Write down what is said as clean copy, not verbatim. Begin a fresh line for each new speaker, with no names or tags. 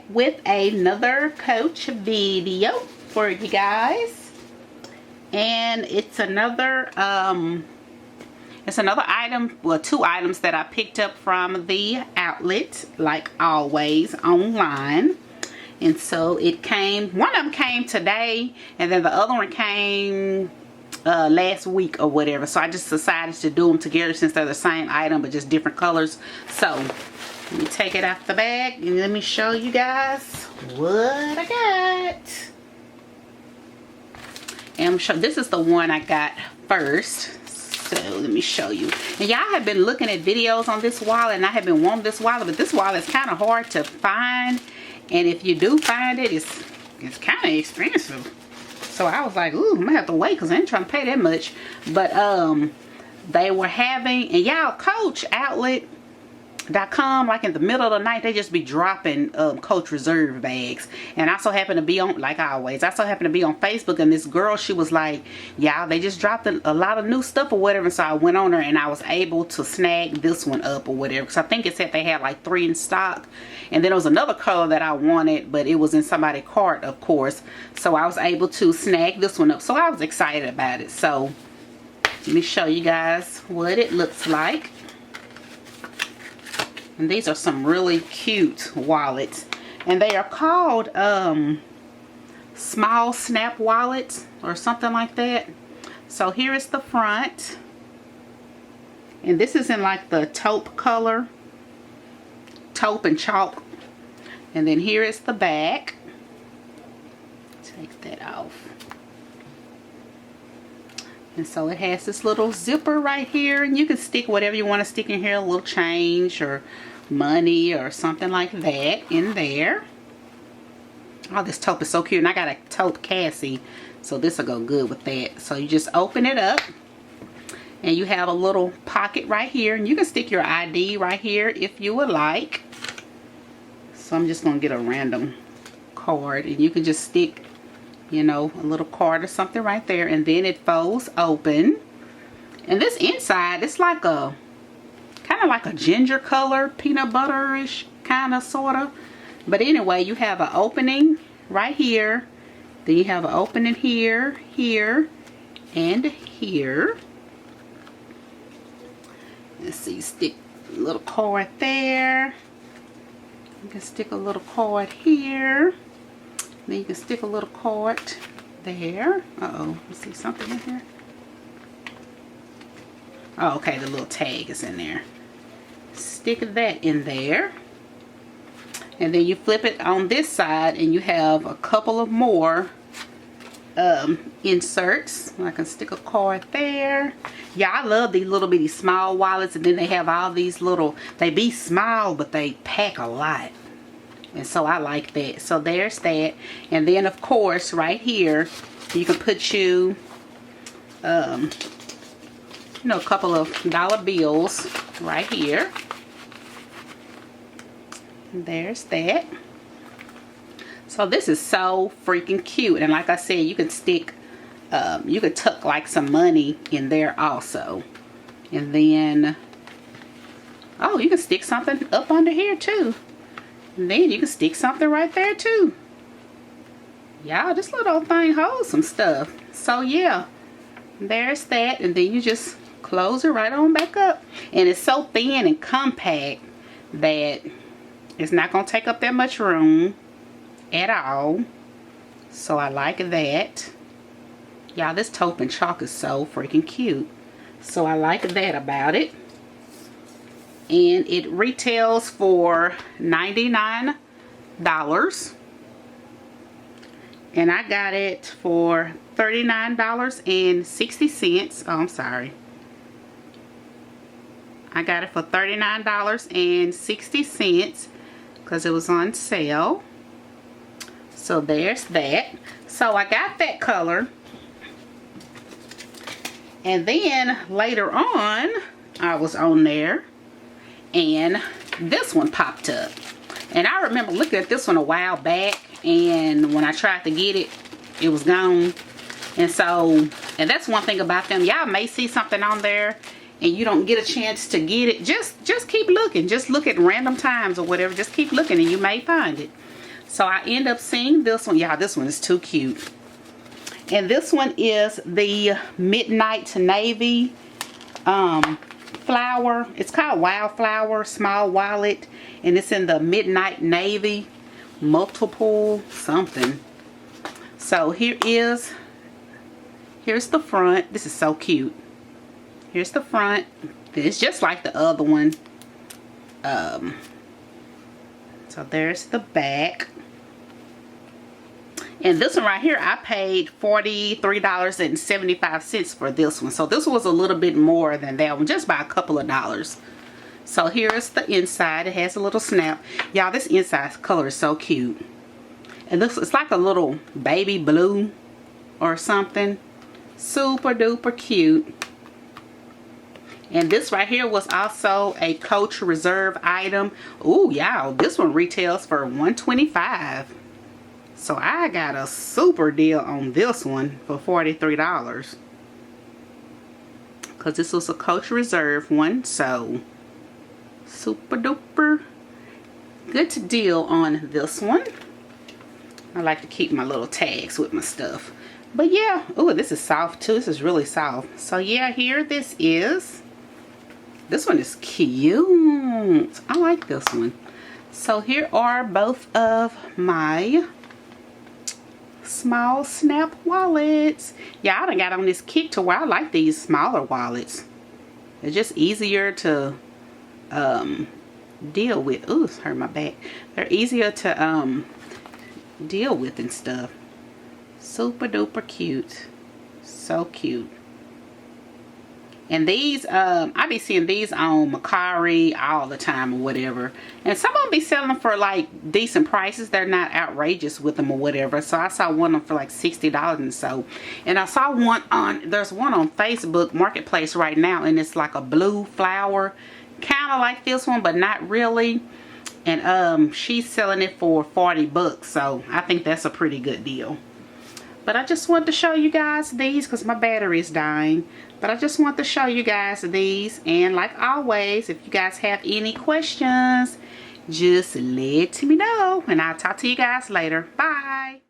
with another Coach video for you guys, and it's another item, well, two items that I picked up from the outlet, like always, online. And so it came, one of them came today, and then the other one came last week or whatever. So I just decided to do them together since they're the same item but just different colors. So let me take it out the bag and let me show you guys what I got. And I'm sure this is the one I got first. So let me show you. And y'all have been looking at videos on this wallet, and I have been wanting this wallet, but this wallet is kind of hard to find. And if you do find it, it's kind of expensive. So I was like, ooh, I'm gonna have to wait because I ain't trying to pay that much. But they were having, and y'all, Coach outlet.com, like in the middle of the night, they just be dropping Coach Reserve bags. And I so happen to be on, like always, I so happen to be on Facebook, and this girl, she was like, y'all, they just dropped a lot of new stuff or whatever. So I went on her and I was able to snag this one up or whatever, because I think it said they had like 3 in stock. And then there was another color that I wanted, but it was in somebody's cart, of course. So I was able to snag this one up. So I was excited about it. So let me show you guys what it looks like. And these are some really cute wallets. And they are called Small Snap wallets or something like that. So here is the front. And this is in like the taupe color. Taupe and chalk. And then here is the back. Take that off. And so it has this little zipper right here, and you can stick whatever you want to stick in here, a little change or money or something like that in there. Oh, this taupe is so cute, and I got a taupe Cassie, so this will go good with that. So you just open it up, and you have a little pocket right here, and you can stick your ID right here if you would like. So I'm just going to get a random card, and you can just stick, you know, a little card or something right there, and then it folds open. And this inside, it's like a kind of like a ginger color, peanut butterish kind of, sort of. But anyway, you have an opening right here, then you have an opening here, here, and here. Let's see, stick a little card there. You can stick a little card here. Then you can stick a little card there. Uh-oh, let's see something in here. Oh, okay, the little tag is in there. Stick that in there. And then you flip it on this side, and you have a couple of more inserts. I can stick a card there. Yeah, I love these little bitty small wallets, and then they have all these little, they be small, but they pack a lot. And so I like that. So there's that. And then of course right here you can put you know, a couple of dollar bills right here. And there's that. So this is so freaking cute. And like I said, you can stick you could tuck like some money in there also. And then, oh, you can stick something up under here too. And then you can stick something right there too. Y'all, this little old thing holds some stuff. So yeah, there's that. And then you just close it right on back up. And it's so thin and compact that it's not going to take up that much room at all. So I like that. Y'all, this taupe and chalk is so freaking cute. So I like that about it. And it retails for $99. And I got it for $39.60. Oh, I'm sorry. I got it for $39.60 because it was on sale. So there's that. So I got that color. And then later on, I was on there, and this one popped up. And I remember looking at this one a while back, and when I tried to get it, it was gone. And so, and that's one thing about them. Y'all may see something on there and you don't get a chance to get it. Just keep looking. Just look at random times or whatever. Just keep looking and you may find it. So I end up seeing this one. Yeah, this one is too cute. And this one is the Midnight Navy flower. It's called Wildflower Small Wallet, and it's in the Midnight Navy multiple something. So here's the front. This is so cute. Here's the front. It's just like the other one. So there's the back. And this one right here, I paid $43.75 for this one. So this was a little bit more than that one, just by a couple of dollars. So here's the inside. It has a little snap. Y'all, this inside color is so cute. And this, it's like a little baby blue or something. Super duper cute. And this right here was also a Coach Reserve item. Ooh, y'all, this one retails for $125. So I got a super deal on this one for $43. Because this was a Coach Reserve one. So super duper good deal on this one. I like to keep my little tags with my stuff. But yeah, oh, this is soft too. This is really soft. So yeah, here this is. This one is cute. I like this one. So here are both of my small snap wallets. Yeah, I done got on this kick to where I like these smaller wallets. They're just easier to deal with. Ooh, it's hurt my back. They're easier to deal with and stuff. Super duper cute. So cute. And these, I be seeing these on Mercari all the time or whatever. And some of them be selling them for like decent prices. They're not outrageous with them or whatever. So I saw one of them for like $60 and so. And I saw one on, there's one on Facebook Marketplace right now. And it's like a blue flower. Kind of like this one, but not really. And she's selling it for 40 bucks. So I think that's a pretty good deal. But I just wanted to show you guys these because my battery is dying. But I just want to show you guys these. And like always, if you guys have any questions, just let me know. And I'll talk to you guys later. Bye.